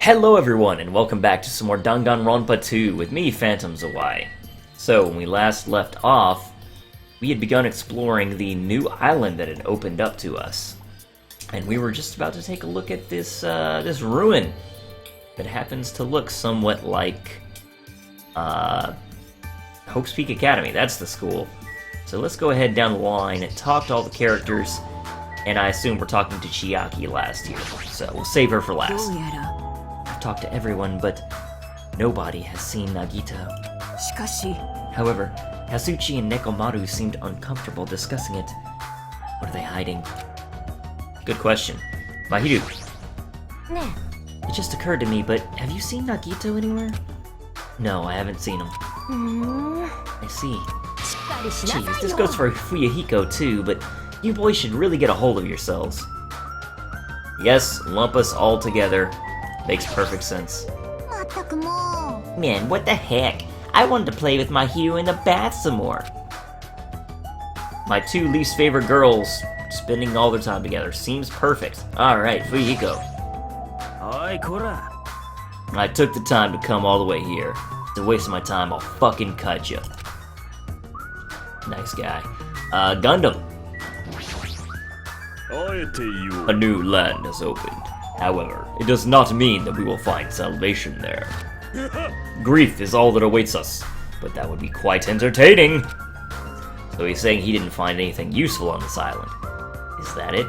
Hello everyone, and welcome back to some more Danganronpa 2 with me, Phantom Zwei. So, when we last left off, we had begun exploring the new island that had opened up to us. And we were just about to take a look at this ruin that happens to look somewhat like Hope's Peak Academy. That's the school. So let's go ahead down the line and talk to all the characters, and I assume we're talking to Chiaki last here, so we'll save her for last. I've talked to everyone, but nobody has seen Nagito. However, Kazuchi and Nekomaru seemed uncomfortable discussing it. What are they hiding? Good question. Mahiru. It just occurred to me, but have you seen Nagito anywhere? No, I haven't seen him. I see. Jeez, this goes for Fuyuhiko too, but you boys should really get a hold of yourselves. Yes, lump us all together. Makes perfect sense. Man, what the heck? I wanted to play with my Hugh in the bath some more. My two least favorite girls spending all their time together. Seems perfect. Alright, Fuyuhiko. I took the time to come all the way here. It's a waste of my time, I'll fucking cut you. Nice guy. Gundam. A new land has opened. However, it does not mean that we will find salvation there. Grief is all that awaits us, but that would be quite entertaining. So he's saying he didn't find anything useful on this island. Is that it?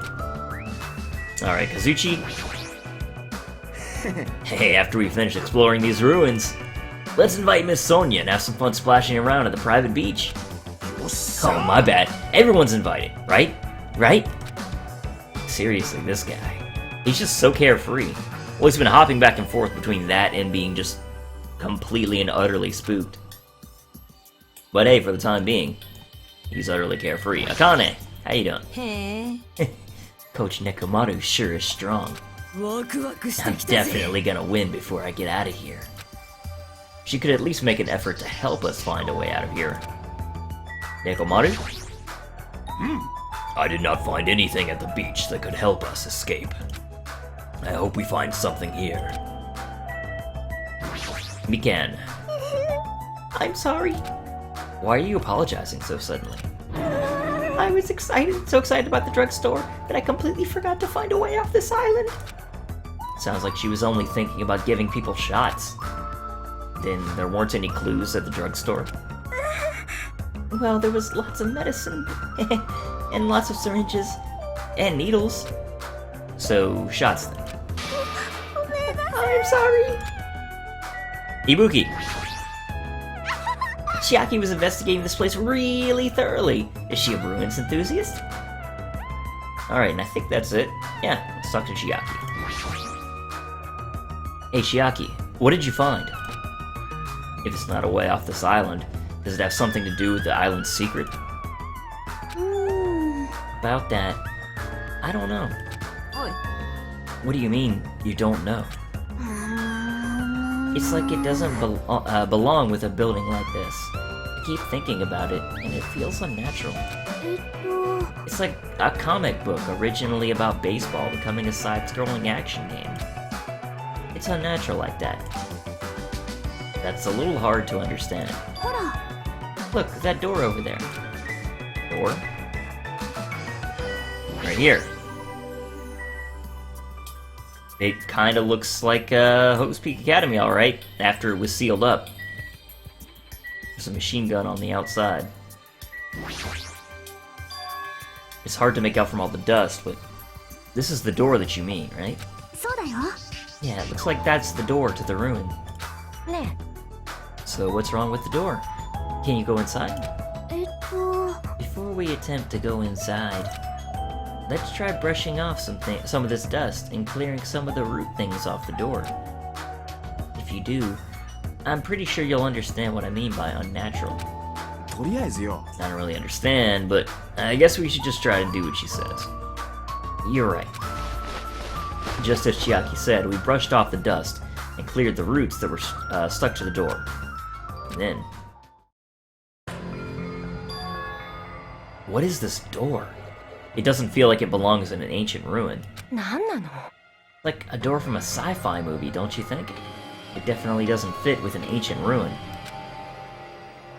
Alright, Kazuchi. Hey, after we finish exploring these ruins, let's invite Miss Sonia and have some fun splashing around at the private beach. Oh, my bad. Everyone's invited, right? Right? Seriously, this guy. He's just so carefree. Well, he's been hopping back and forth between that and being just completely and utterly spooked. But hey, for the time being, he's utterly carefree. Akane, how you doing? Hey. Coach Nekomaru sure is strong. I'm definitely gonna win before I get out of here. She could at least make an effort to help us find a way out of here. Nekomaru? I did not find anything at the beach that could help us escape. I hope we find something here. Mikan. I'm sorry. Why are you apologizing so suddenly? I was so excited about the drugstore, that I completely forgot to find a way off this island. Sounds like she was only thinking about giving people shots. Then there weren't any clues at the drugstore. Well, there was lots of medicine, and lots of syringes, and needles. So, shots then. I'm sorry. Ibuki. Chiaki was investigating this place really thoroughly. Is she a ruins enthusiast? Alright, and I think that's it. Yeah, let's talk to Chiaki. Hey Chiaki, what did you find? If it's not a way off this island, does it have something to do with the island's secret? About that, I don't know. What do you mean, you don't know? It's like it doesn't belong with a building like this. I keep thinking about it, and it feels unnatural. It's like a comic book originally about baseball becoming a side-scrolling action game. It's unnatural like that. That's a little hard to understand. Look, that door over there. Door? Right here. It kinda looks like Hope's Peak Academy, alright, after it was sealed up. There's a machine gun on the outside. It's hard to make out from all the dust, but this is the door that you mean, right? Yeah, it looks like that's the door to the ruin. So what's wrong with the door? Can you go inside? Before we attempt to go inside, let's try brushing off some of this dust and clearing some of the root things off the door. If you do, I'm pretty sure you'll understand what I mean by unnatural. I don't really understand, but I guess we should just try to do what she says. You're right. Just as Chiaki said, we brushed off the dust and cleared the roots that were stuck to the door. And then... What is this door? It doesn't feel like it belongs in an ancient ruin. Like a door from a sci-fi movie, don't you think? It definitely doesn't fit with an ancient ruin.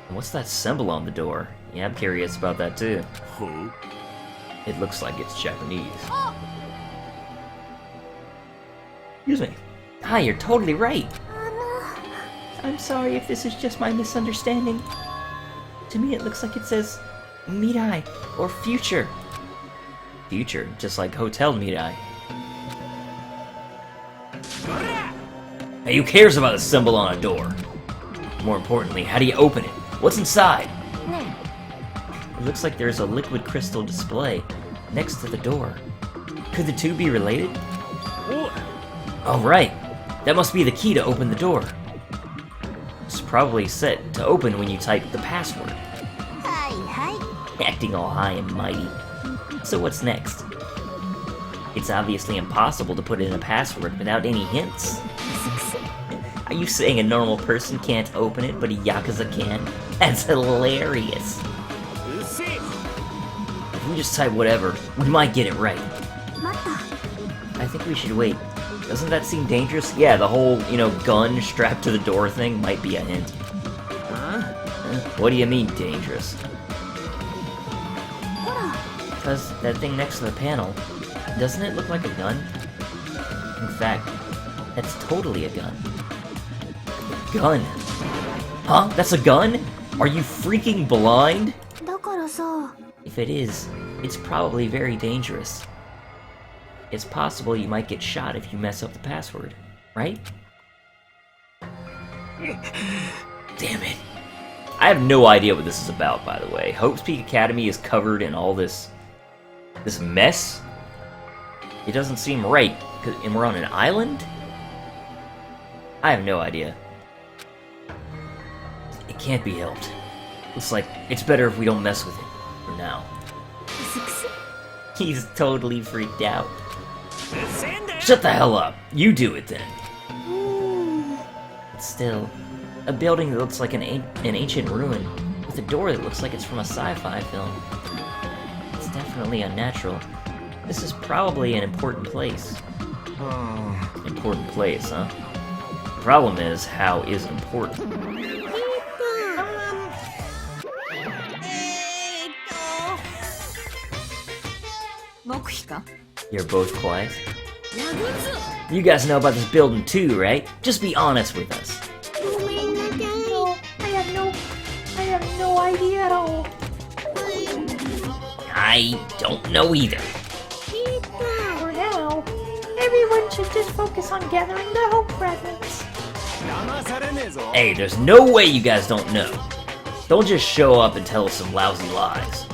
And what's that symbol on the door? Yeah, I'm curious about that too. Huh? It looks like it's Japanese. Excuse me. Hi, you're totally right. I'm sorry if this is just my misunderstanding. To me it looks like it says Mirai, or future. Future, just like Hotel Mirai. Hey, who cares about a symbol on a door? More importantly, how do you open it? What's inside? It looks like there's a liquid crystal display next to the door. Could the two be related? Oh, right. That must be the key to open the door. It's probably set to open when you type the password. Acting all high and mighty. So what's next? It's obviously impossible to put in a password without any hints. Are you saying a normal person can't open it, but a Yakuza can? That's hilarious. If we just type whatever, we might get it right. I think we should wait. Doesn't that seem dangerous? Yeah, the whole, gun strapped to the door thing might be a hint. What do you mean, dangerous? Because that thing next to the panel, doesn't it look like a gun? In fact, that's totally a gun. Gun. Huh? That's a gun? Are you freaking blind? If it is, it's probably very dangerous. It's possible you might get shot if you mess up the password, right? Damn it. I have no idea what this is about, by the way. Hope's Peak Academy is covered in all this mess? It doesn't seem right. And we're on an island? I have no idea. It can't be helped. Looks like it's better if we don't mess with it for now. He's totally freaked out. Shut the hell up. You do it then. But still, a building that looks like an ancient ruin with a door that looks like it's from a sci-fi film. It's definitely unnatural. This is probably an important place. Important place, huh? The problem is, how is it important? You're both quiet? You guys know about this building too, right? Just be honest with us. No, I have no idea at all. I don't know either. For now, everyone should just focus on gathering the hope fragments. Hey, there's no way you guys don't know. Don't just show up and tell us some lousy lies.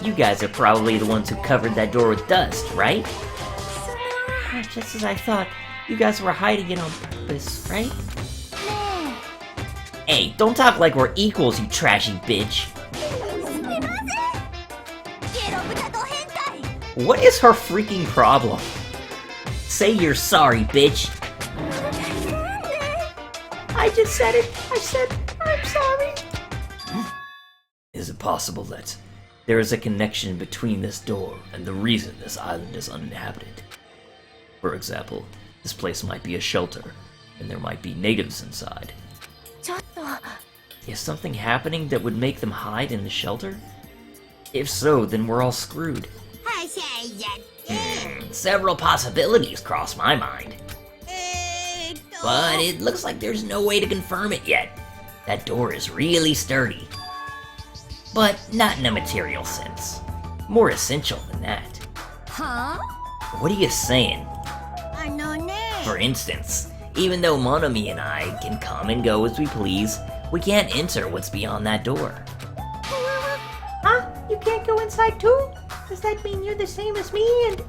You guys are probably the ones who covered that door with dust, right? Just as I thought, you guys were hiding it on purpose, right? Hey, don't talk like we're equals, you trashy bitch. What is her freaking problem? Say you're sorry, bitch. I just said it. I said, I'm sorry. Is it possible that there is a connection between this door and the reason this island is uninhabited? For example, this place might be a shelter, and there might be natives inside. Is something happening that would make them hide in the shelter? If so, then we're all screwed. Several possibilities cross my mind. But it looks like there's no way to confirm it yet. That door is really sturdy. But not in a material sense. More essential than that. Huh? What are you saying? For instance, even though Monomi and I can come and go as we please, we can't enter what's beyond that door. Huh? You can't go inside too? Does that mean you're the same as me and...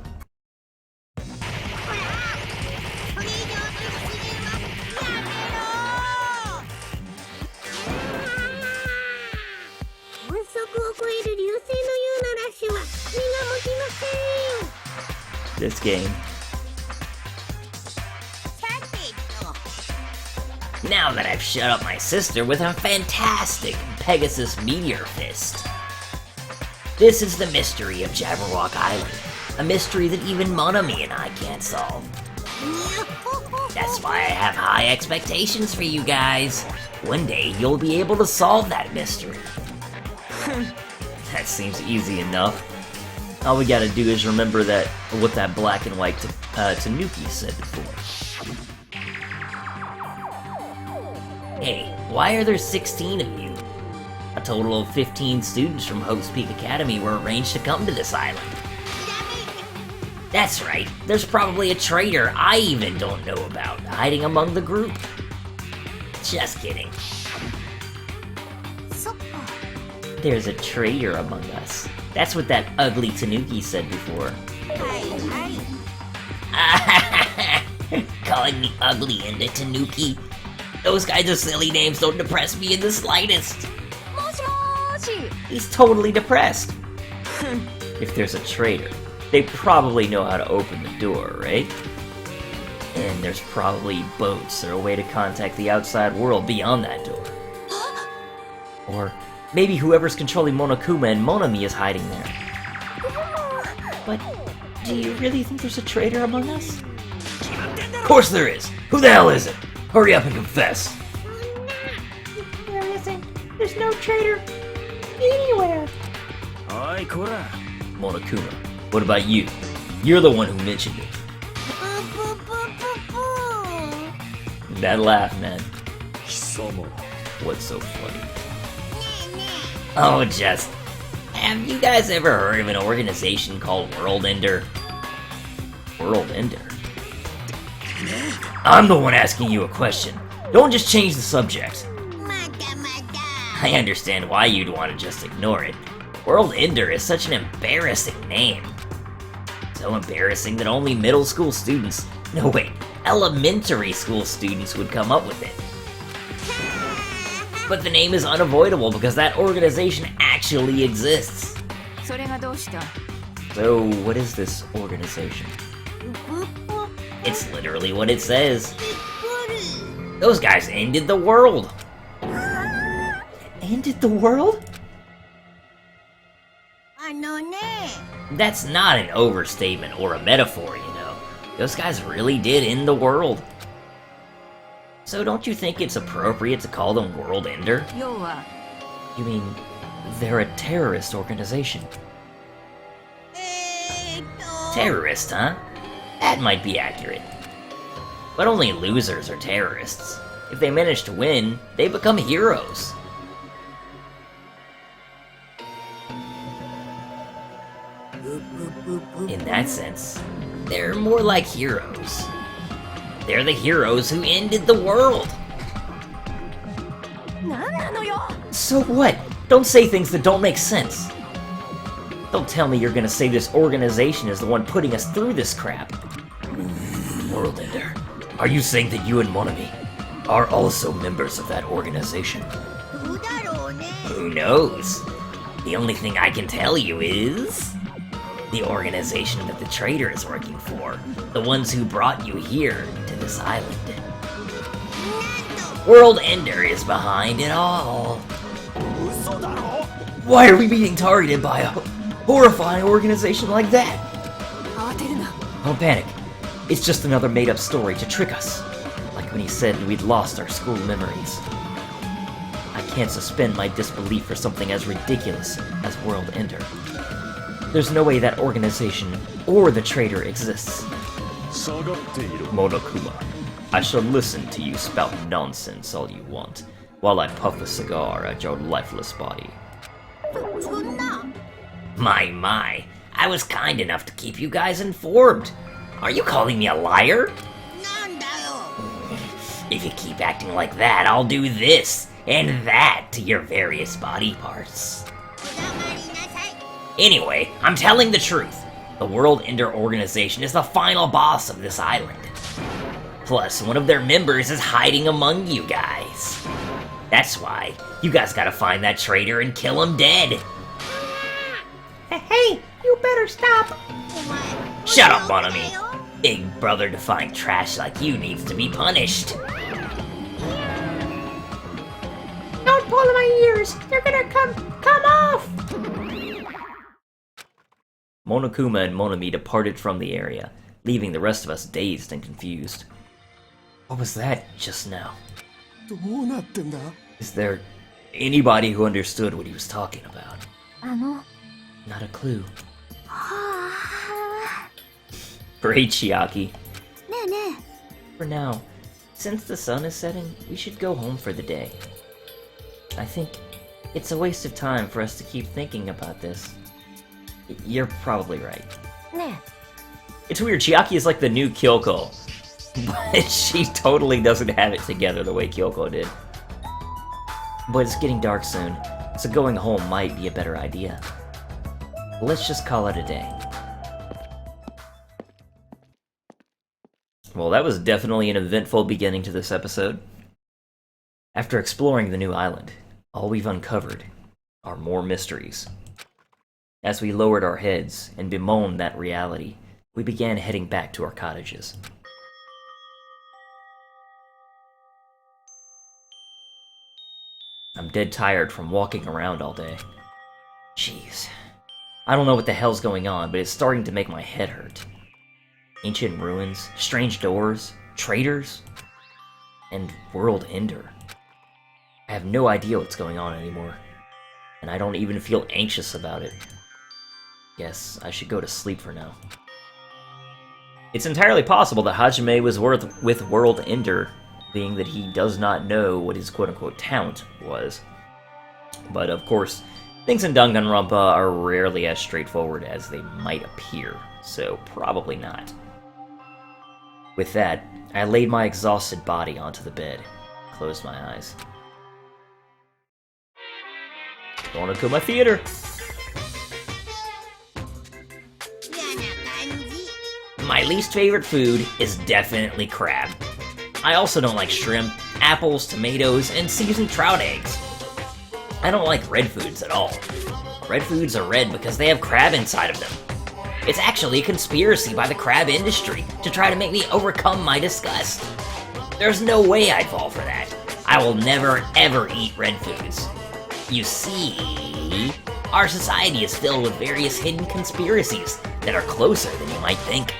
This game. Now that I've shut up my sister with a fantastic Pegasus Meteor Fist. This is the mystery of Jabberwock Island, A mystery that even Monami and I can't solve. That's why I have high expectations for you guys. One day, you'll be able to solve that mystery. That seems easy enough. All we gotta do is remember what that black and white Tanuki said before. Hey, why are there 16 of you? A total of 15 students from Hope's Peak Academy were arranged to come to this island. That's right, there's probably a traitor I even don't know about hiding among the group. Just kidding. There's a traitor among us. That's what that ugly Tanuki said before. Calling me ugly and a Tanuki? Those kinds of silly names don't depress me in the slightest. He's totally depressed. If there's a traitor, they probably know how to open the door, right? And there's probably boats or a way to contact the outside world beyond that door. Or maybe whoever's controlling Monokuma and Monami is hiding there. But do you really think there's a traitor among us? Of course there is! Who the hell is it? Hurry up and confess! There isn't. There's no traitor anywhere. Monokuma, what about you? You're the one who mentioned it. That laugh, man. What's so funny? Oh, just... Have you guys ever heard of an organization called World Ender? World Ender? I'm the one asking you a question. Don't just change the subject. I understand why you'd want to just ignore it. World Ender is such an embarrassing name. So embarrassing that only middle school students... No, wait. Elementary school students would come up with it. But the name is unavoidable because that organization actually exists. So, what is this organization? It's literally what it says. Those guys ended the world. Ended the world? That's not an overstatement or a metaphor, you know. Those guys really did end the world. So don't you think it's appropriate to call them World Ender? You mean, they're a terrorist organization? Terrorist, huh? That might be accurate. But only losers are terrorists. If they manage to win, they become heroes. In that sense, they're more like heroes. They're the heroes who ended the world. So what? Don't say things that don't make sense. Don't tell me you're gonna say this organization is the one putting us through this crap. World Ender, are you saying that you and Monami are also members of that organization? Who knows? The only thing I can tell you is... the organization that the traitor is working for. The ones who brought you here to this island. World Ender is behind it all. Why are we being targeted by a horrifying organization like that? Don't panic. It's just another made-up story to trick us. Like when he said we'd lost our school memories. I can't suspend my disbelief for something as ridiculous as World Ender. There's no way that organization or the traitor exists. Monokuma, I shall listen to you spout nonsense all you want, while I puff a cigar at your lifeless body. My, I was kind enough to keep you guys informed. Are you calling me a liar? If you keep acting like that, I'll do this and that to your various body parts. Anyway, I'm telling the truth. The World Ender organization is the final boss of this island. Plus, one of their members is hiding among you guys. That's why you guys gotta find that traitor and kill him dead. Hey, you better stop. Shut up, Monami. Big brother-defying trash like you needs to be punished. Don't pull my ears. They're gonna come off. Monokuma and Monami departed from the area, leaving the rest of us dazed and confused. What was that just now? どうなってんだ Is there anybody who understood what he was talking about? Not a clue. Great, Chiaki. For now, since the sun is setting, we should go home for the day. I think it's a waste of time for us to keep thinking about this. You're probably right. It's weird, Chiaki is like the new Kyoko, but she totally doesn't have it together the way Kyoko did. But it's getting dark soon, so going home might be a better idea. Let's just call it a day. Well, that was definitely an eventful beginning to this episode. After exploring the new island, all we've uncovered are more mysteries. As we lowered our heads and bemoaned that reality, we began heading back to our cottages. I'm dead tired from walking around all day. Jeez. I don't know what the hell's going on, but it's starting to make my head hurt. Ancient ruins, strange doors, traitors, and world ender. I have no idea what's going on anymore, and I don't even feel anxious about it. Guess I should go to sleep for now. It's entirely possible that Hajime was with World Ender, being that he does not know what his quote-unquote talent was. But of course, things in Danganronpa are rarely as straightforward as they might appear, so probably not. With that, I laid my exhausted body onto the bed, closed my eyes. Monokuma Theater! My least favorite food is definitely crab. I also don't like shrimp, apples, tomatoes, and seasoned trout eggs. I don't like red foods at all. Red foods are red because they have crab inside of them. It's actually a conspiracy by the crab industry to try to make me overcome my disgust. There's no way I'd fall for that. I will never ever eat red foods. You see, our society is filled with various hidden conspiracies that are closer than you might think.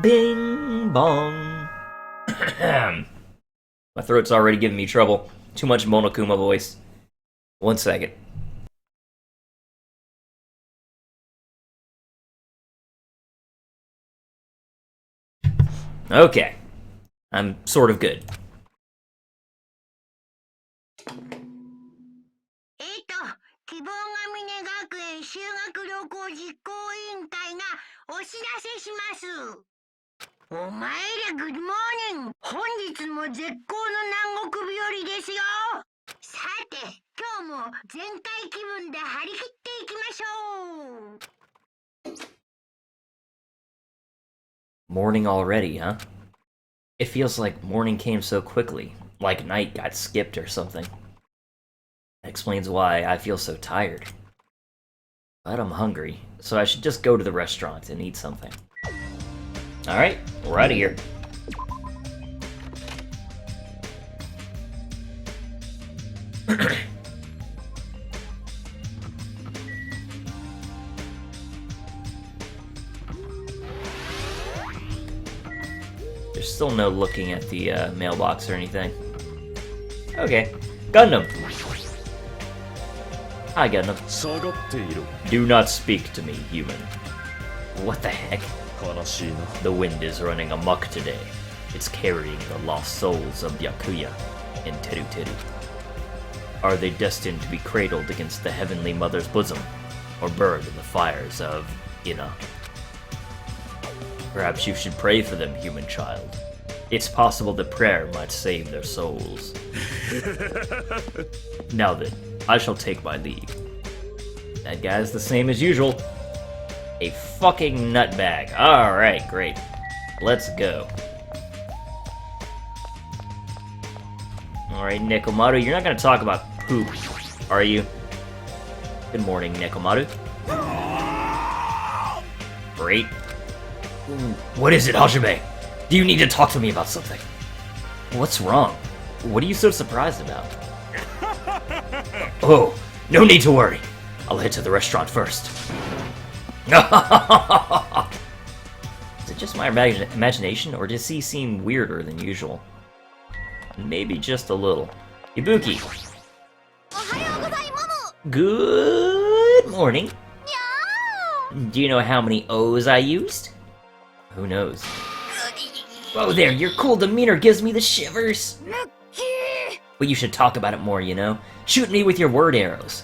Bing bong. My throat's already giving me trouble. Too much Monokuma voice. 1 second. Okay. I'm sort of good. 希望ヶ峰学園修学旅行実行委員会がお知らせします。お前らグッドモーニング。本日も絶好の南国日和ですよ。さて、今日も全開気分で張り切っていきましょう。Morning already, huh? It feels like morning came so quickly, like night got skipped or something. That explains why I feel so tired. But I'm hungry, so I should just go to the restaurant and eat something. Alright, we're out of here. There's still no looking at the mailbox or anything. Okay, Gundam! Hi, Gundam. 下がっている Do not speak to me, human. What the heck? 悲しいな The wind is running amok today. It's carrying the lost souls of Byakuya and Teru Teru. Are they destined to be cradled against the Heavenly Mother's bosom, or burned in the fires of Ina? Perhaps you should pray for them, human child. It's possible that prayer might save their souls. Now then, I shall take my leave. That guy's the same as usual. A fucking nutbag. Alright, great. Let's go. Alright, Nekomaru, you're not gonna talk about poop, are you? Good morning, Nekomaru. Great. What is it, Hajime? Do you need to talk to me about something? What's wrong? What are you so surprised about? Oh, no need to worry. I'll head to the restaurant first. Is it just my imagination, or does he seem weirder than usual? Maybe just a little. Ibuki. Good morning. Do you know how many O's I used? Who knows? Whoa there, your cool demeanor gives me the shivers. But you should talk about it more, you know? Shoot me with your word arrows.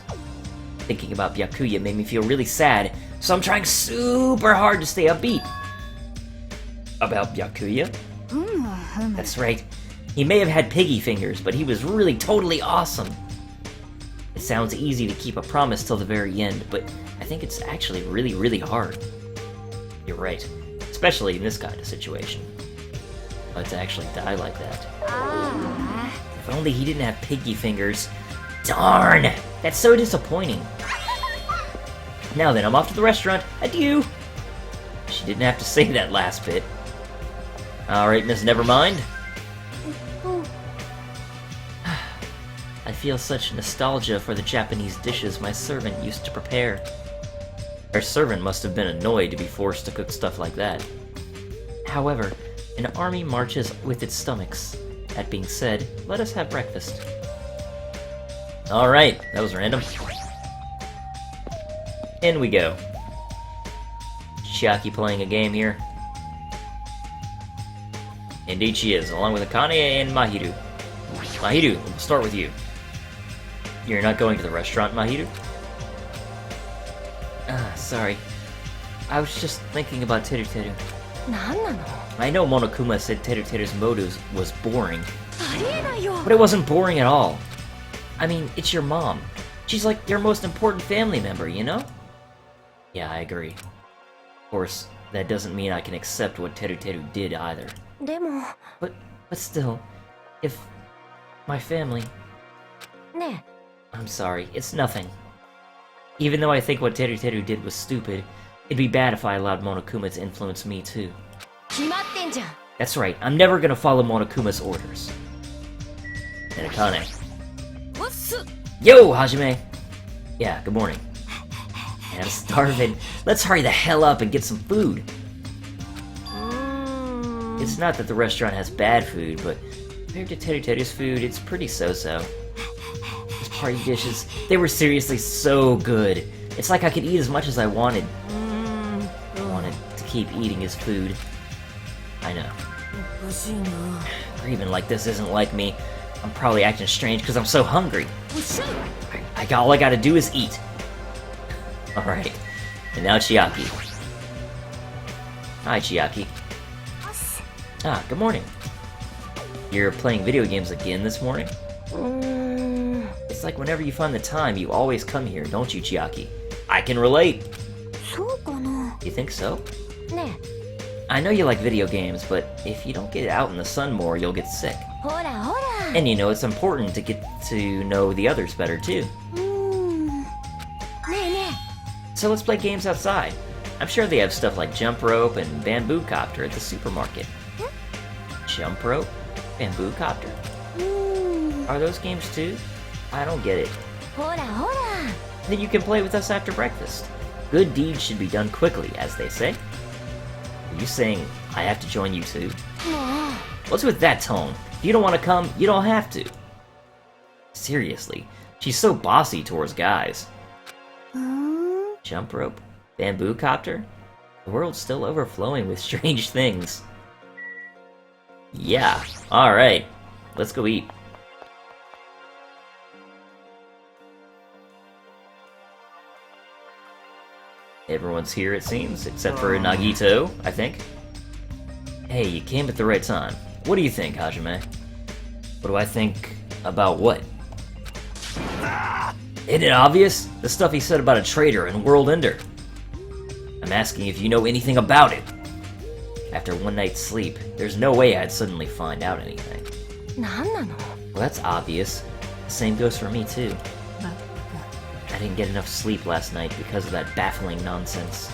Thinking about Byakuya made me feel really sad, so I'm trying super hard to stay upbeat. About Byakuya? That's right. He may have had piggy fingers, but he was really totally awesome. It sounds easy to keep a promise till the very end, but I think it's actually really, really hard. You're right, especially in this kind of situation. But to actually die like that. If only he didn't have piggy fingers. Darn! That's so disappointing. Now then, I'm off to the restaurant. Adieu! She didn't have to say that last bit. Alright, Miss Nevermind. I feel such nostalgia for the Japanese dishes my servant used to prepare. Our servant must have been annoyed to be forced to cook stuff like that. However, an army marches with its stomachs. That being said, let us have breakfast. Alright, that was random. In we go. Chiaki playing a game here. Indeed she is, along with Akane and Mahiru. Mahiru, we'll start with you. You're not going to the restaurant, Mahiru? Sorry. I was just thinking about Teru Teru. I know Monokuma said Teru Teru's motives was boring. But it wasn't boring at all. I mean, it's your mom. She's like your most important family member, you know? Yeah, I agree. Of course, that doesn't mean I can accept what Teru Teru did either. But still, if my family... I'm sorry, it's nothing. Even though I think what Teru Teru did was stupid, it'd be bad if I allowed Monokuma to influence me too. That's right, I'm never gonna follow Monokuma's orders. And Akane. Yo, Hajime! Yeah, good morning. Man, I'm starving. Let's hurry the hell up and get some food. It's not that the restaurant has bad food, but compared to Teru Teru's food, it's pretty so-so. Those party dishes, they were seriously so good. It's like I could eat as much as I wanted. I wanted to keep eating his food. I know. Grieving like this isn't like me. I'm probably acting strange because I'm so hungry. All I gotta do is eat. Alright. And now Chiaki. Hi, Chiaki. Ah, good morning. You're playing video games again this morning? It's like whenever you find the time, you always come here, don't you, Chiaki? I can relate. You think so? I know you like video games, but if you don't get out in the sun more, you'll get sick. And you know, it's important to get to know the others better, too. So let's play games outside. I'm sure they have stuff like jump rope and bamboo copter at the supermarket. Jump rope? Bamboo copter? Are those games too? I don't get it. Then you can play with us after breakfast. Good deeds should be done quickly, as they say. Are you saying I have to join you too? What's with that tone? If you don't want to come, you don't have to. Seriously, she's so bossy towards guys. Jump rope? Bamboo copter? The world's still overflowing with strange things. Yeah, alright. Let's go eat. Everyone's here, it seems, except for Nagito, I think. Hey, you came at the right time. What do you think, Hajime? What do I think about what? Isn't it obvious? The stuff he said about a traitor and world ender. I'm asking if you know anything about it. After one night's sleep, there's no way I'd suddenly find out anything. Well, that's obvious. The same goes for me, too. I didn't get enough sleep last night because of that baffling nonsense.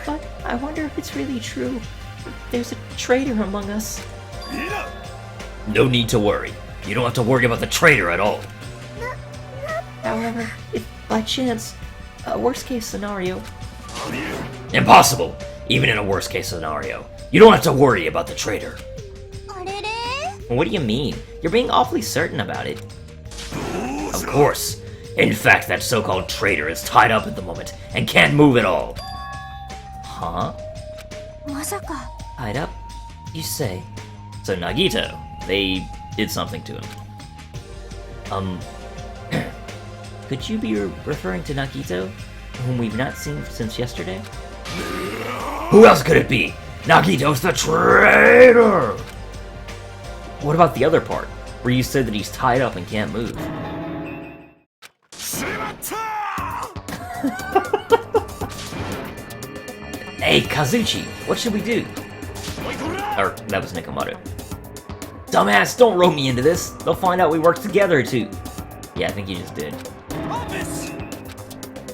But I wonder if it's really true. There's a traitor among us. No need to worry. You don't have to worry about the traitor at all. However, if by chance, a worst-case scenario, Impossible! Even in a worst case scenario. You don't have to worry about the traitor. あれれ What do you mean? You're being awfully certain about it. Of course. In fact, that so-called traitor is tied up at the moment and can't move at all. Huh? まさか Tied up? You say. So Nagito, they did something to him. Could you be referring to Nagito, whom we've not seen since yesterday? Who else could it be? Nagito's the traitor! What about the other part, where you said that he's tied up and can't move? Hey, Kazuchi, what should we do? Or, that was Nikomaru. Dumbass, don't rope me into this. They'll find out we work together, too. Yeah, I think you just did.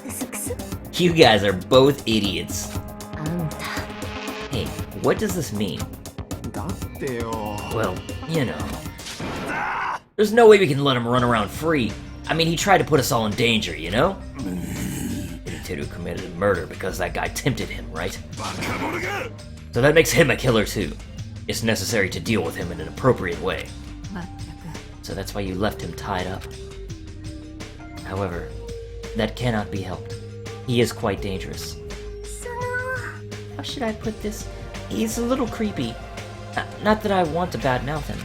クスクス You guys are both idiots. あんた Hey, what does this mean? だってよ Well, you know. There's no way we can let him run around free. I mean, he tried to put us all in danger, you know? Iteru committed a murder because that guy tempted him, right? So that makes him a killer too. It's necessary to deal with him in an appropriate way. まったく So that's why you left him tied up. However, that cannot be helped. He is quite dangerous. その how should I put this? He's a little creepy. Not that I want to badmouth him.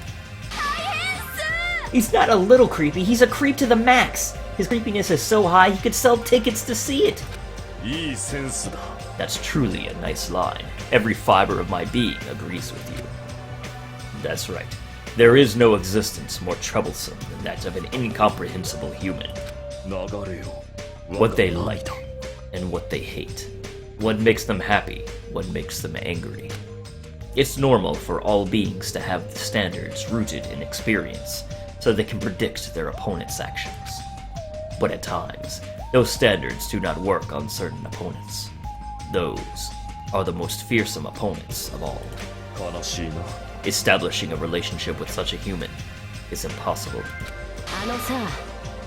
He's not a little creepy, he's a creep to the max! His creepiness is so high he could sell tickets to see it! いいセンスだ That's truly a nice line. Every fiber of my being agrees with you. That's right. There is no existence more troublesome than that of an incomprehensible human. 流れよ What they like and what they hate. What makes them happy, what makes them angry. It's normal for all beings to have standards rooted in experience, so they can predict their opponent's actions. But at times, those standards do not work on certain opponents. Those are the most fearsome opponents of all. 悲しいな Establishing a relationship with such a human is impossible. あのさ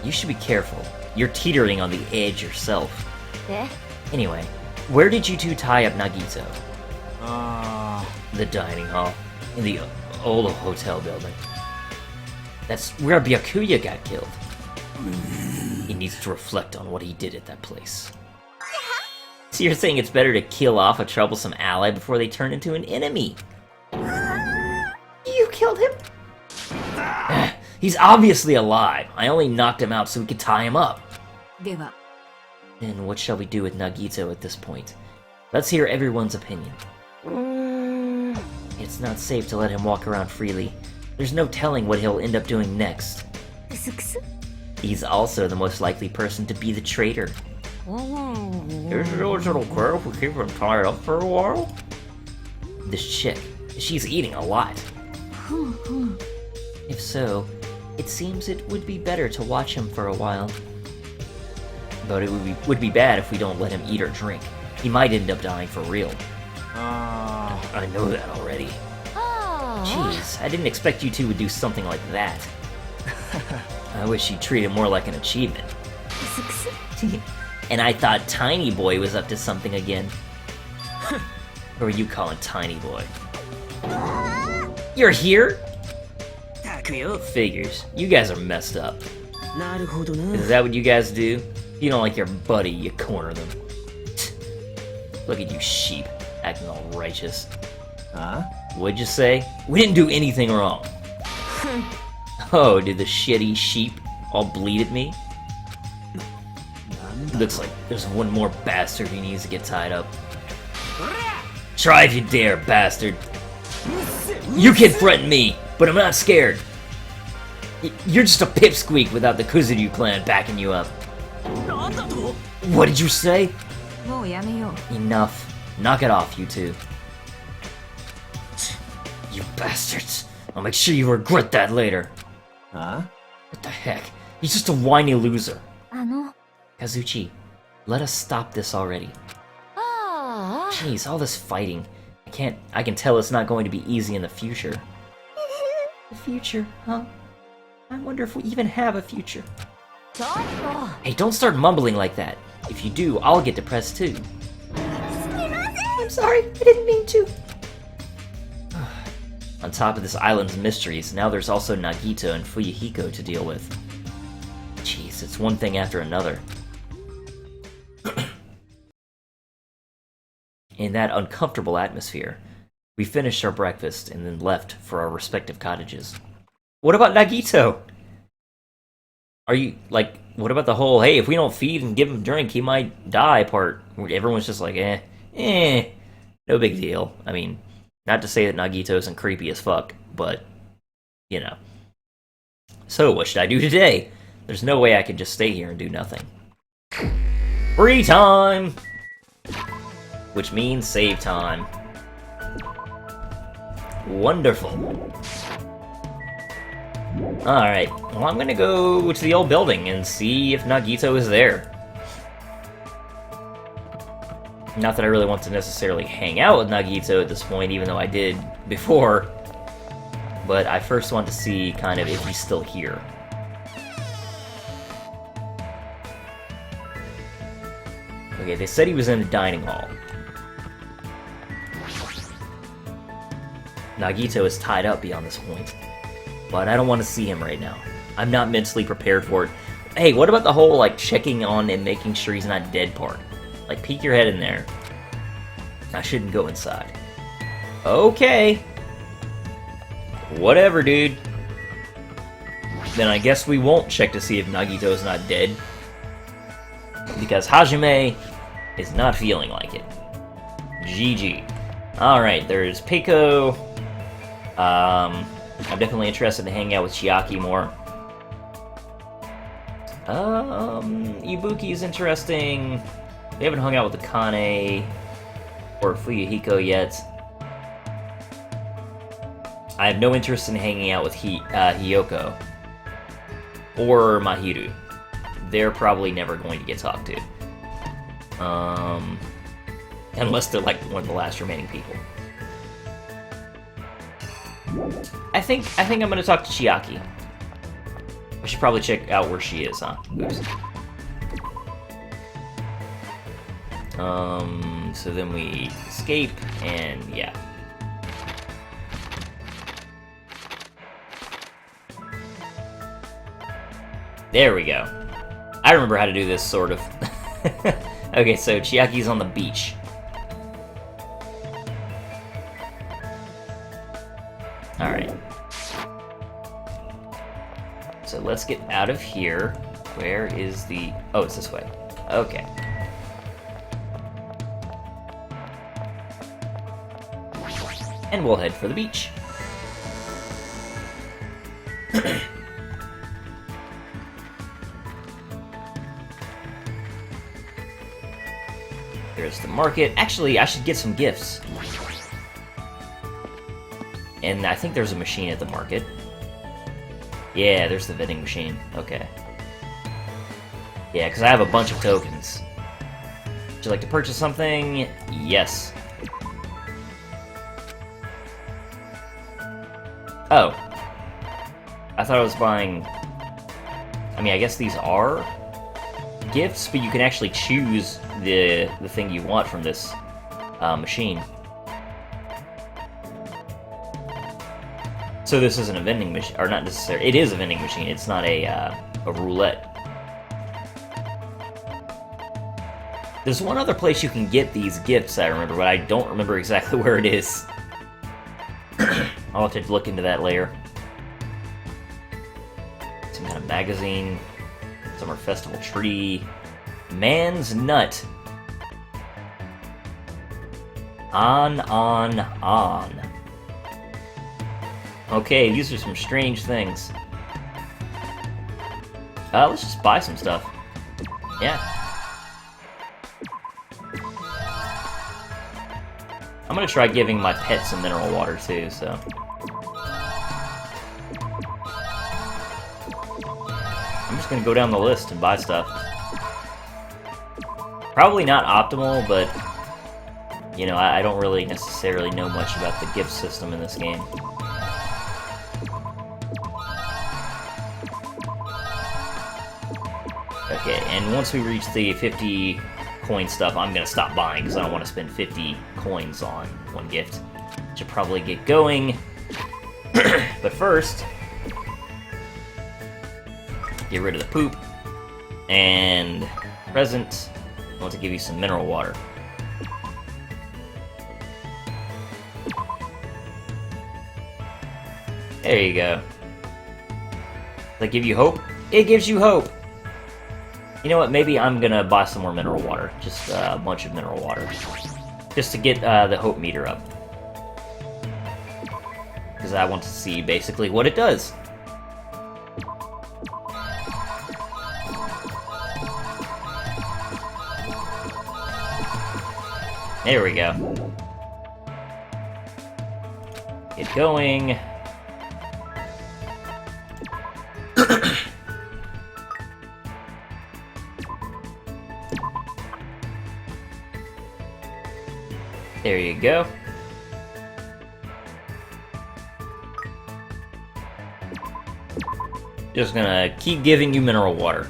You should be careful. You're teetering on the edge yourself. え Anyway, where did you two tie up Nagito? あ The dining hall. In the old hotel building. That's where Byakuya got killed. He needs to reflect on what he did at that place. So you're saying it's better to kill off a troublesome ally before they turn into an enemy? You killed him? He's obviously alive. I only knocked him out so we could tie him up. では Then what shall we do with Nagito at this point? Let's hear everyone's opinion. It's not safe to let him walk around freely. There's no telling what he'll end up doing next. クスクス He's also the most likely person to be the traitor. Is it always little care if we keep him tied up for a while? This chick, she's eating a lot. If so, it seems it would be better to watch him for a while. But it would be bad if we don't let him eat or drink. He might end up dying for real. あ I know that already. ああ Jeez, I didn't expect you two would do something like that. I wish you'd treat it more like an achievement. クスクス And I thought Tiny Boy was up to something again. What are you calling Tiny Boy? You're here? たくよ Figures. You guys are messed up. なるほどな Is that what you guys do? If you don't like your buddy, you corner them. Look at you sheep, acting all righteous. あ What'd you say? We didn't do anything wrong. Oh, did the shitty sheep all bleed at me? Looks like there's one more bastard who needs to get tied up. Try if you dare, bastard. You can threaten me, but I'm not scared. You're just a pipsqueak without the Kuzuryu clan backing you up. なんだと What did you say? もうやめよう Enough. Knock it off, you two. You bastards. I'll make sure you regret that later. あ What the heck? He's just a whiny loser. あの Kazuchi, let us stop this already. ああ Jeez, all this fighting. I I can tell it's not going to be easy in the future. The future, huh? I wonder if we even have a future. Hey, don't start mumbling like that. If you do, I'll get depressed too. I'm sorry, I didn't mean to. On top of this island's mysteries, now there's also Nagito and Fuyuhiko to deal with. Jeez, it's one thing after another. In that uncomfortable atmosphere, we finished our breakfast and then left for our respective cottages. What about Nagito? Are you, like, what about the whole, hey, if we don't feed and give him a drink, he might die part? Where everyone's just like, no big deal. I mean, not to say that Nagito isn't creepy as fuck, but, you know. So, what should I do today? There's no way I could just stay here and do nothing. Free time! Which means save time. Wonderful. Alright, well I'm gonna go to the old building and see if Nagito is there. Not that I really want to necessarily hang out with Nagito at this point, even though I did before. But I first want to see kind of if he's still here. Okay, they said he was in the dining hall. Nagito is tied up beyond this point. But I don't want to see him right now. I'm not mentally prepared for it. Hey, what about the whole, like, checking on and making sure he's not dead part? Like, peek your head in there. I shouldn't go inside. Okay. Whatever, dude. Then I guess we won't check to see if Nagito's not dead. Because Hajime is not feeling like it. GG. Alright, there's Peiko. I'm definitely interested in hanging out with Chiaki more. Ibuki is interesting. We haven't hung out with Akane or Fuyuhiko yet. I have no interest in hanging out with Hiyoko or Mahiru. They're probably never going to get talked to. Unless they're like one of the last remaining people. I think I'm gonna talk to Chiaki. I should probably check out where she is, huh? Oops. So then we escape, and yeah. There we go. I remember how to do this, sort of. Okay, so Chiaki's on the beach. Alright. So let's get out of here. Where is the... Oh, it's this way. Okay. And we'll head for the beach. There's the market. Actually, I should get some gifts. And I think there's a machine at the market. Yeah, there's the vending machine. Okay. Yeah, because I have a bunch of tokens. Would you like to purchase something? Yes. Oh. I thought I was buying... I mean, I guess these are gifts, but you can actually choose the thing you want from this machine. So this isn't a vending machine, or not necessarily. It is a vending machine. It's not a roulette. There's one other place you can get these gifts, I remember, but I don't remember exactly where it is. I'll have to look into that later. Some kind of magazine. Summer festival tree. Man's nut. On. Okay, these are some strange things. Let's just buy some stuff. Yeah. I'm gonna try giving my pet some mineral water too, so. I'm just gonna go down the list and buy stuff. Probably not optimal, but You know, I don't really necessarily know much about the gift system in this game. Okay, and once we reach the 50 coin stuff, I'm gonna stop buying because I don't want to spend 50 coins on one gift. Should probably get going. But first, get rid of the poop. And present, I want to give you some mineral water. There you go. Does that give you hope? It gives you hope! You know what, maybe I'm gonna buy some more mineral water. Just a bunch of mineral water. Just to get the hope meter up. Because I want to see basically what it does. There we go. Get going. There you go. Just gonna keep giving you mineral water.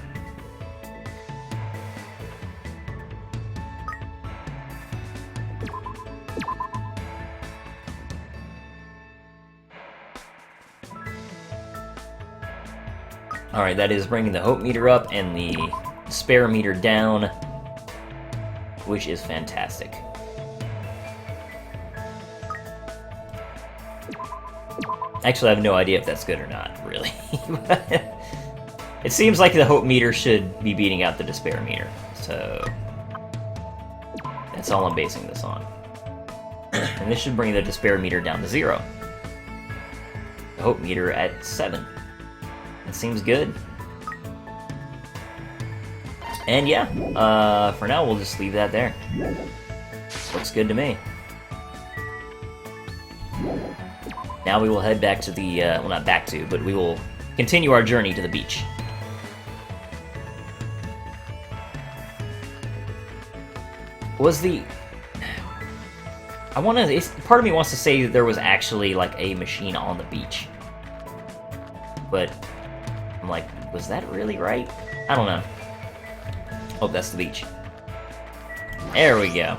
Alright, that is bringing the hope meter up and the despair meter down, which is fantastic. Actually, I have no idea if that's good or not, really. It seems like the hope meter should be beating out the despair meter, so that's all I'm basing this on. And this should bring the despair meter down to 0. The hope meter at 7. That seems good. And yeah, for now we'll just leave that there. Looks good to me. Now we will head back to the, well, not back to, but we will continue our journey to the beach. Was the... part of me wants to say that there was actually, like, a machine on the beach. But, I'm like, was that really right? I don't know. Oh, that's the beach. There we go.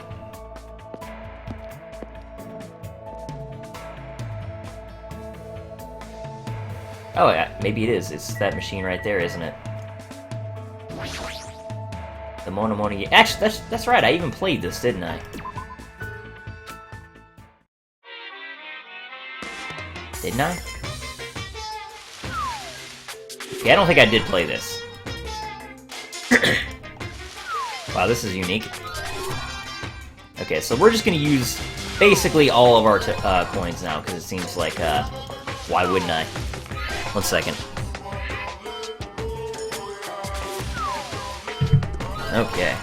Oh, yeah, maybe it is. It's that machine right there, isn't it? The Mona Mona... Actually, that's right. I even played this, didn't I? Didn't I? Yeah, I don't think I did play this. Wow, this is unique. Okay, so we're just gonna use basically all of our coins now, because it seems like, why wouldn't I? 1 second. Okay.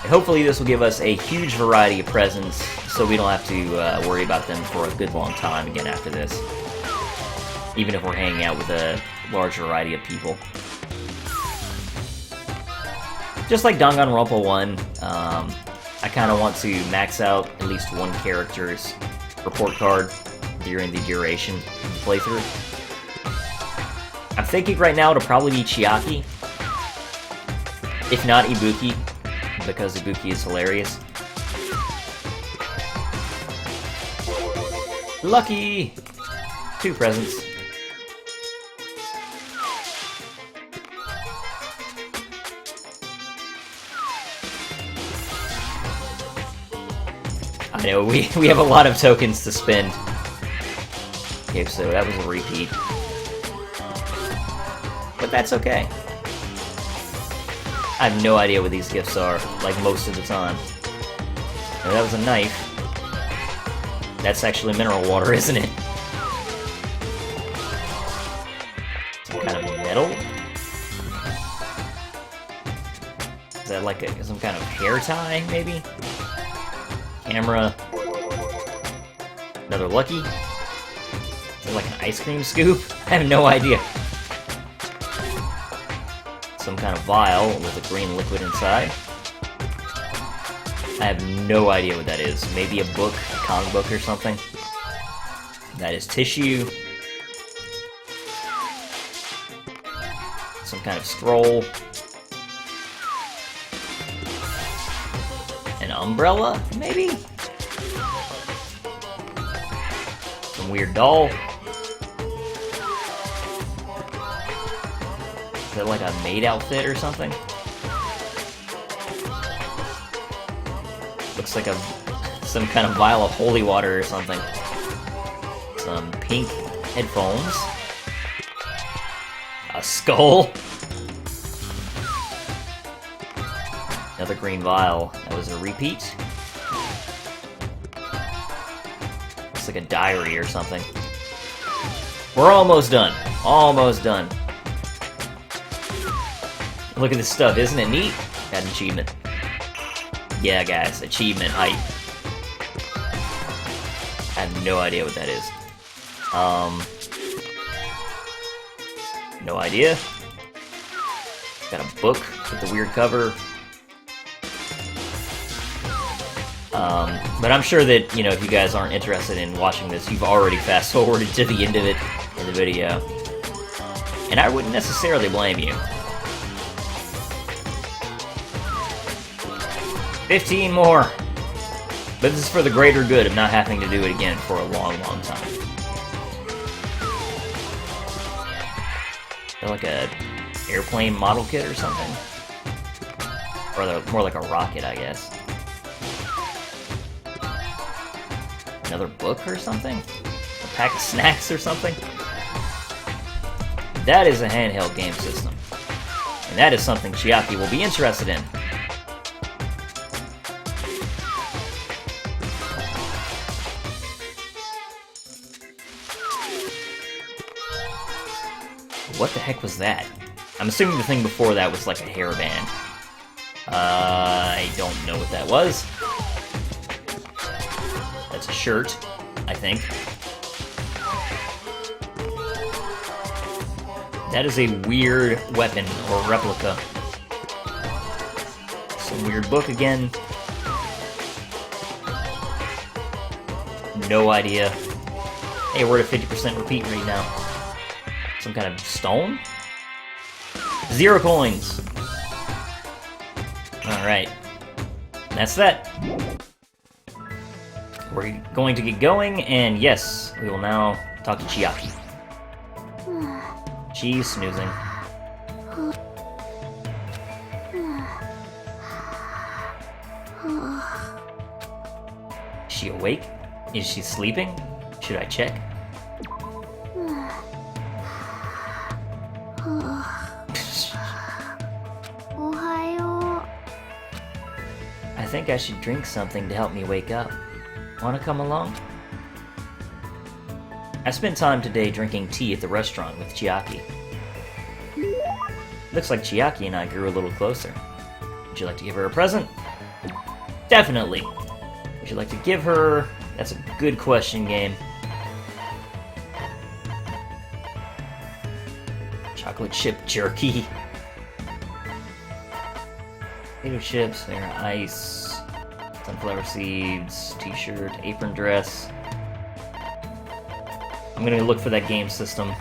And hopefully this will give us a huge variety of presents, so we don't have to worry about them for a good long time again after this. Even if we're hanging out with a large variety of people. Just like Danganronpa 1, I kind of want to max out at least one character's report card during the duration of the playthrough. I'm thinking right now it'll probably be Chiaki, if not Ibuki, because Ibuki is hilarious. Lucky! 2 presents. I know, we have a lot of tokens to spend. Okay, so that was a repeat. But that's okay. I have no idea what these gifts are, like most of the time. And that was a knife. That's actually mineral water, isn't it? Some kind of metal? Is that like some kind of hair tie, maybe? Camera. Another lucky? Is it like an ice cream scoop? I have no idea. Some kind of vial with a green liquid inside. I have no idea what that is. Maybe a book, a comic book or something. That is tissue. Some kind of scroll. An umbrella, maybe? Some weird doll. Is that like a maid outfit or something? Looks like some kind of vial of holy water or something. Some pink headphones. A skull. Another green vial. That was a repeat. Looks like a diary or something. We're almost done. Almost done. Look at this stuff, isn't it neat? Got an achievement. Yeah, guys, achievement hype. I have no idea what that is. No idea. Got a book with a weird cover. But I'm sure that, you know, if you guys aren't interested in watching this, you've already fast-forwarded to the end of it in the video. And I wouldn't necessarily blame you. 15 more! But this is for the greater good of not having to do it again for a long, long time. They're like a airplane model kit or something? Or they're more like a rocket, I guess. Another book or something? A pack of snacks or something? That is a handheld game system. And that is something Chiaki will be interested in. What the heck was that? I'm assuming the thing before that was like a hairband. I don't know what that was. That's a shirt, I think. That is a weird weapon or replica. Some weird book again. No idea. Hey, we're at a 50% repeat rate now. Some kind of stone? 0 coins! Alright. That's that. We're going to get going, and yes, we will now talk to Chiaki. She's snoozing. Is she awake? Is she sleeping? Should I check? I think I should drink something to help me wake up. Wanna come along? I spent time today drinking tea at the restaurant with Chiaki. Looks like Chiaki and I grew a little closer. Would you like to give her a present? Definitely! Would you like to give her... That's a good question, game. Chocolate chip jerky. Potato chips, vanilla ice, sunflower seeds, t-shirt, apron dress. I'm gonna look for that game system.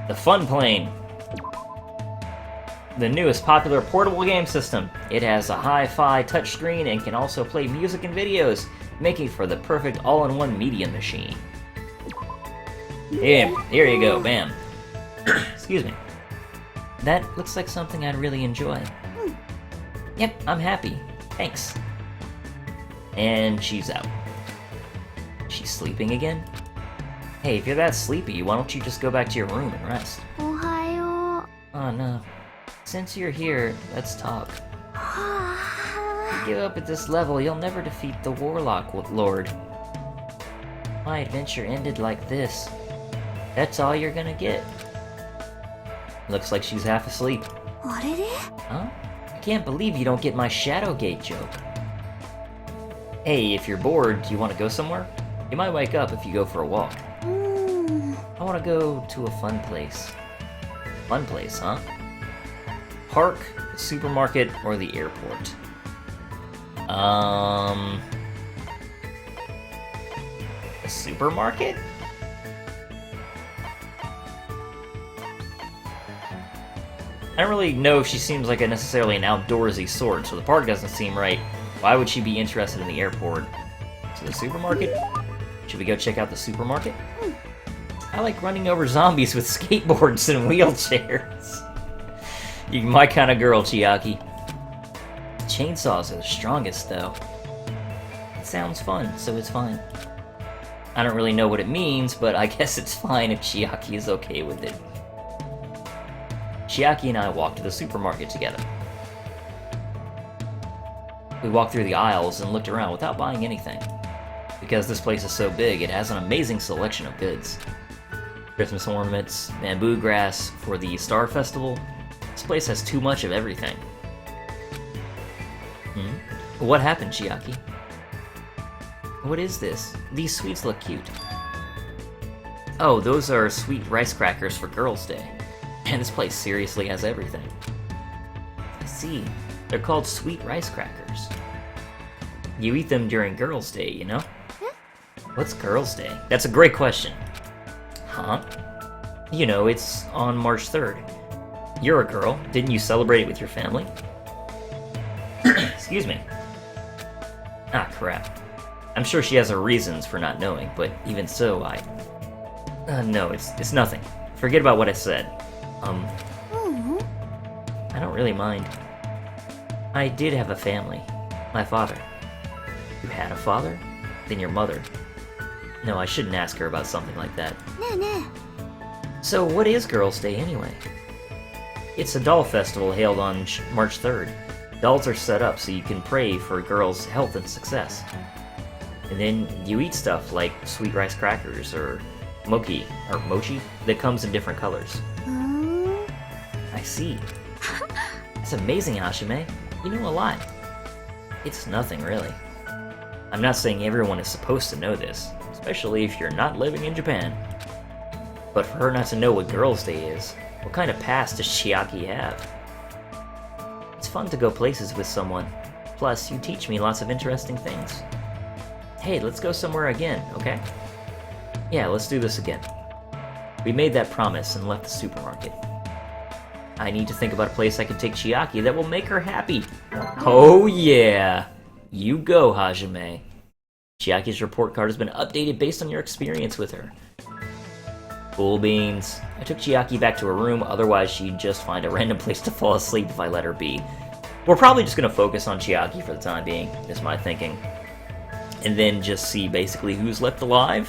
The Fun Plane. The newest popular portable game system. It has a hi-fi touchscreen and can also play music and videos, making for the perfect all-in-one media machine. Yeah, here you go, bam. Excuse me. That looks like something I'd really enjoy. Yep, I'm happy. Thanks. And she's out. She's sleeping again? Hey, if you're that sleepy, why don't you just go back to your room and rest? Oh no. Since you're here, let's talk. If you give up at this level, you'll never defeat the Warlock Lord. My adventure ended like this. That's all you're gonna get. Looks like she's half asleep. Huh? I can't believe you don't get my Shadowgate joke. Hey, if you're bored, do you want to go somewhere? You might wake up if you go for a walk. I want to go to a fun place. Fun place, huh? Park, the supermarket, or the airport? A supermarket? I don't really know if she seems like necessarily an outdoorsy sort, so the park doesn't seem right. Why would she be interested in the airport? So the supermarket? Should we go check out the supermarket? I like running over zombies with skateboards and wheelchairs. You're my kind of girl, Chiaki. Chainsaws are the strongest, though. It sounds fun, so it's fine. I don't really know what it means, but I guess it's fine if Chiaki is okay with it. Chiaki and I walked to the supermarket together. We walked through the aisles and looked around without buying anything. Because this place is so big, it has an amazing selection of goods. Christmas ornaments, bamboo grass for the Star Festival. This place has too much of everything. What happened, Chiaki? What is this? These sweets look cute. Oh, those are sweet rice crackers for Girls' Day. Man, this place seriously has everything. I see. They're called sweet rice crackers. You eat them during Girls' Day, you know? What's Girls' Day? That's a great question. Huh? You know, it's on March 3rd. You're a girl. Didn't you celebrate it with your family? Excuse me. Ah, crap. I'm sure she has her reasons for not knowing, but even so, no, it's nothing. Forget about what I said. I don't really mind. I did have a family. My father. You had a father? Then your mother. No, I shouldn't ask her about something like that. So, what is Girls' Day anyway? It's a doll festival held on March 3rd. Dolls are set up so you can pray for girls' health and success. And then you eat stuff like sweet rice crackers or mochi that comes in different colors. I see. It's amazing, Hashime. You know a lot. It's nothing, really. I'm not saying everyone is supposed to know this, especially if you're not living in Japan. But for her not to know what Girls' Day is, what kind of past does Chiaki have? It's fun to go places with someone. Plus, you teach me lots of interesting things. Hey, let's go somewhere again, okay? Yeah, let's do this again. We made that promise and left the supermarket. I need to think about a place I can take Chiaki that will make her happy. Oh yeah! You go, Hajime. Chiaki's report card has been updated based on your experience with her. Cool beans. I took Chiaki back to her room, otherwise she'd just find a random place to fall asleep if I let her be. We're probably just gonna focus on Chiaki for the time being, is my thinking. And then just see basically who's left alive.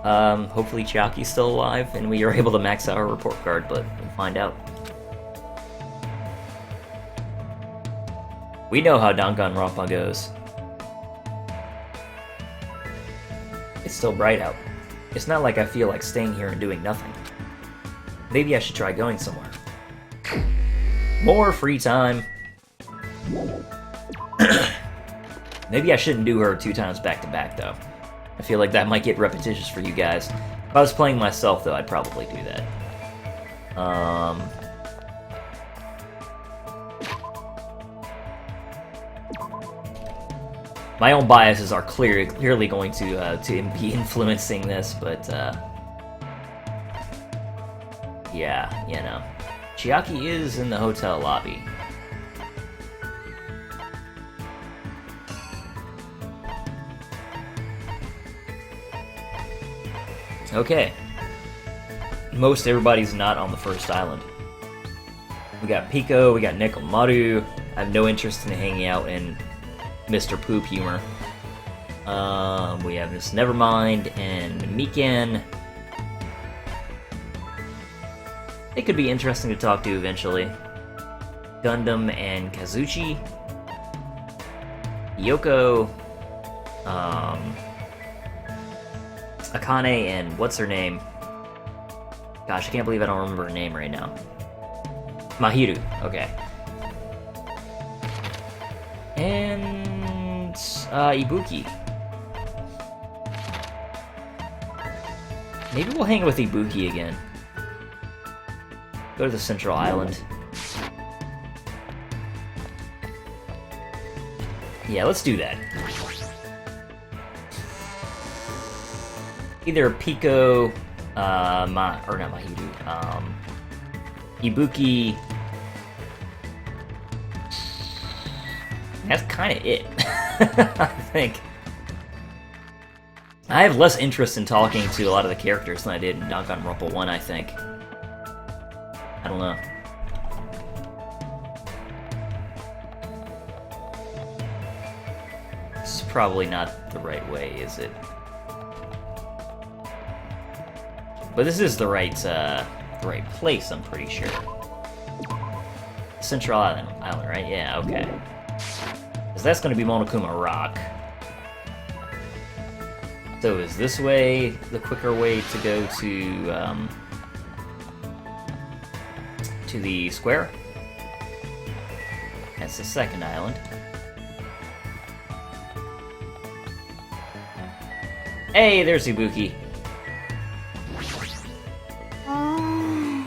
Hopefully Chiaki's still alive and we are able to max out our report card, but we'll find out. We know how Danganronpa goes. It's still bright out. It's not like I feel like staying here and doing nothing. Maybe I should try going somewhere. More free time. Maybe I shouldn't do her 2 times back to back, though. I feel like that might get repetitious for you guys. If I was playing myself, though, I'd probably do that. My own biases are clearly going to be influencing this, but yeah, you know. Chiaki is in the hotel lobby. Okay. Most everybody's not on the first island. We got Pico, we got Nekomaru. I have no interest in hanging out in Mr. Poop humor. We have Miss Nevermind and Mikan. It could be interesting to talk to eventually. Gundam and Kazuchi. Yoko. Akane and what's her name? Gosh, I can't believe I don't remember her name right now. Mahiru, okay. And Ibuki. Maybe we'll hang with Ibuki again. Go to the Central Island. Yeah, let's do that. Either Pico, or not Mahiru, Ibuki. That's kind of it, I think. I have less interest in talking to a lot of the characters than I did in Danganronpa 1, I think. I don't know. This is probably not the right way, is it? But this is the right place, I'm pretty sure. Central Island, right? Yeah, okay. Because that's going to be Monokuma Rock. So is this way the quicker way to go to the square? That's the second island. Hey, there's Ibuki. I'm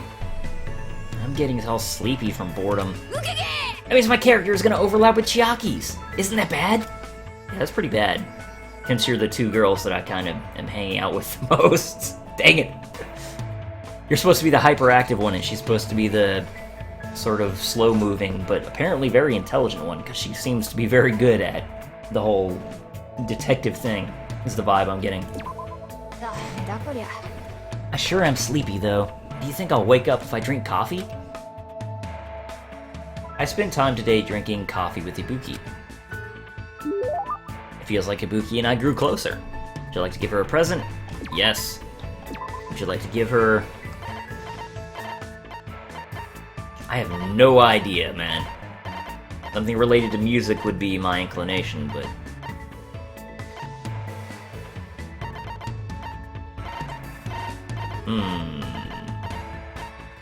getting all sleepy from boredom. That means my character is gonna overlap with Chiaki's. Isn't that bad? Yeah, that's pretty bad. Since you're the two girls that I kind of am hanging out with the most. Dang it. You're supposed to be the hyperactive one, and she's supposed to be the sort of slow-moving, but apparently very intelligent one, because she seems to be very good at the whole detective thing, is the vibe I'm getting. I sure am sleepy, though. Do you think I'll wake up if I drink coffee? I spent time today drinking coffee with Ibuki. It feels like Ibuki and I grew closer. Would you like to give her a present? Yes. Would you like to give her... I have no idea, man. Something related to music would be my inclination, but...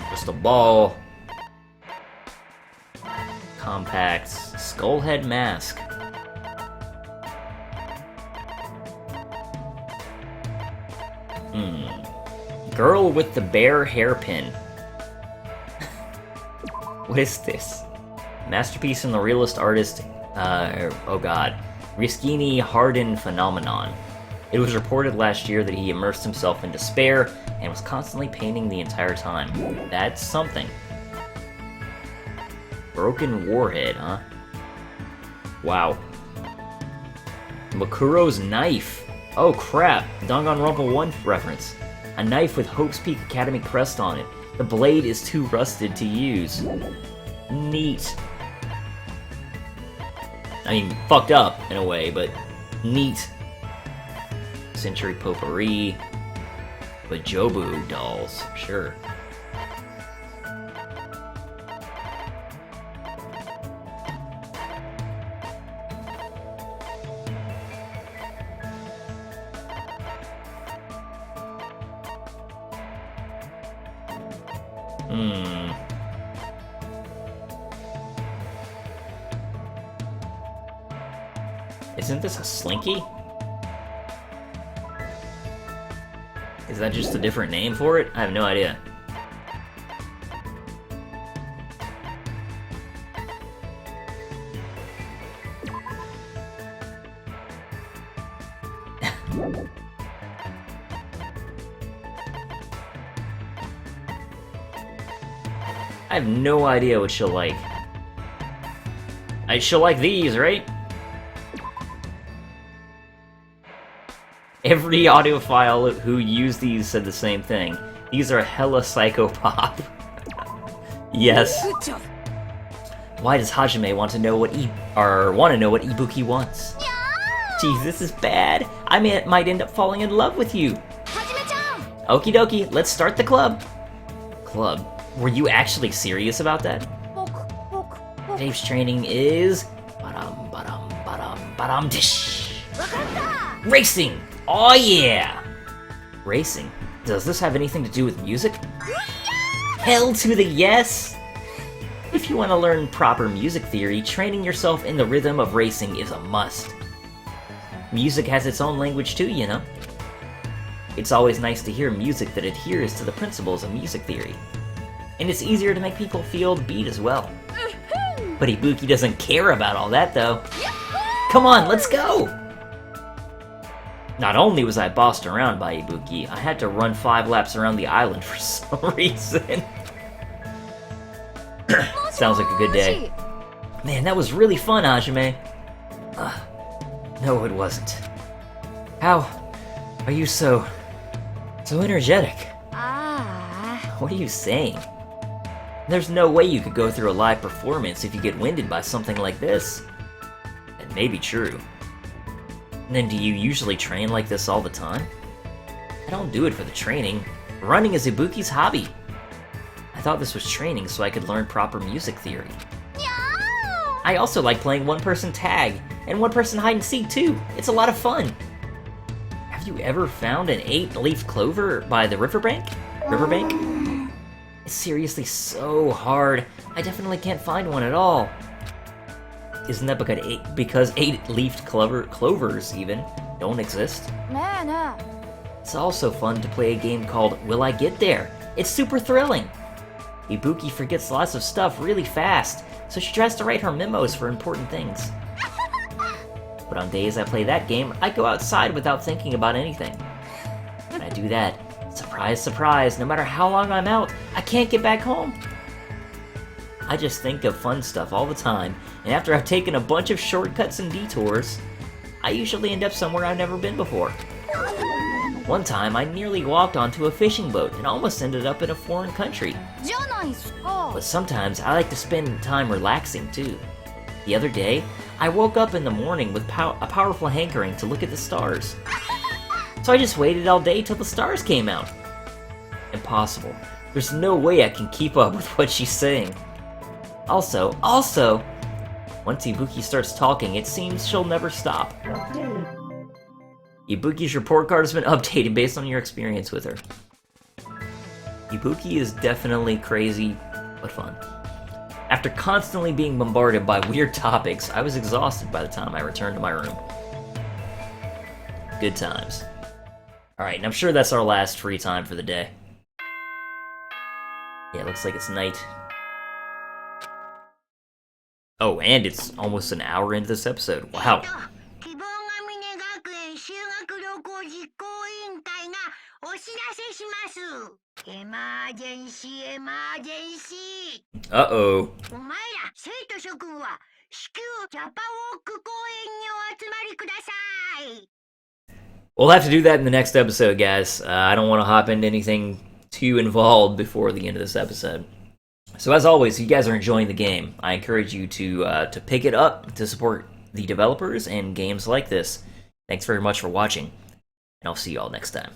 Just a ball. Compact skullhead mask. Girl with the bare hairpin. What is this? Masterpiece from the realist artist, oh god, Riskini Hardin phenomenon. It was reported last year that he immersed himself in despair and was constantly painting the entire time. That's something. Broken warhead, huh? Wow. Makuro's knife. Oh crap, Danganronpa 1 reference. A knife with Hope's Peak Academy crest on it. The blade is too rusted to use. Neat. I mean, fucked up in a way, but neat. Century potpourri. But Jobu dolls, sure. Isn't this a slinky? Is that just a different name for it? I have no idea. I have no idea what she'll like. She'll like these, right? Every audiophile who used these said the same thing. These are hella psychopop. Yes. Why does Hajime want to know what Ibuki wants? Geez, this is bad. I might end up falling in love with you. Okie dokie, let's start the club. Club? Were you actually serious about that? Dave's training is... Racing! Oh yeah! Racing? Does this have anything to do with music? Hell to the yes! If you want to learn proper music theory, training yourself in the rhythm of racing is a must. Music has its own language too, you know. It's always nice to hear music that adheres to the principles of music theory. And it's easier to make people feel the beat as well. But Ibuki doesn't care about all that, though. Come on, let's go! Not only was I bossed around by Ibuki, I had to run 5 laps around the island for some reason. Sounds like a good day. Man, that was really fun, Hajime. No, it wasn't. How are you so energetic? What are you saying? There's no way you could go through a live performance if you get winded by something like this. It may be true. And then do you usually train like this all the time? I don't do it for the training. Running is Ibuki's hobby. I thought this was training so I could learn proper music theory. I also like playing one-person tag and one-person hide-and-seek too. It's a lot of fun. Have you ever found an 8-leaf clover by the riverbank? It's seriously so hard. I definitely can't find one at all. Isn't that because 8-leafed clovers even don't exist? It's also fun to play a game called Will I Get There? It's super thrilling. Ibuki forgets lots of stuff really fast, so she tries to write her memos for important things. But on days I play that game, I go outside without thinking about anything. When I do that, surprise, surprise, no matter how long I'm out, I can't get back home. I just think of fun stuff all the time, and after I've taken a bunch of shortcuts and detours, I usually end up somewhere I've never been before. One time, I nearly walked onto a fishing boat and almost ended up in a foreign country. But sometimes I like to spend time relaxing too. The other day, I woke up in the morning with a powerful hankering to look at the stars. So I just waited all day till the stars came out. Impossible. There's no way I can keep up with what she's saying. Also, once Ibuki starts talking, it seems she'll never stop. Ibuki's report card has been updated based on your experience with her. Ibuki is definitely crazy, but fun. After constantly being bombarded by weird topics, I was exhausted by the time I returned to my room. Good times. Alright, and I'm sure that's our last free time for the day. Yeah, looks like it's night. Oh, and it's almost an hour into this episode. Wow. 希望ヶ峰学園修学旅行実行委員会がお知らせします。エマージェンシー、エマージェンシー。Uh-oh. お前ら、生徒諸君は、至急ジャパウォーク公園にお集まりください。We'll have to do that in the next episode, guys. I don't want to hop into anything too involved before the end of this episode. So as always, if you guys are enjoying the game, I encourage you to pick it up to support the developers and games like this. Thanks very much for watching, and I'll see you all next time.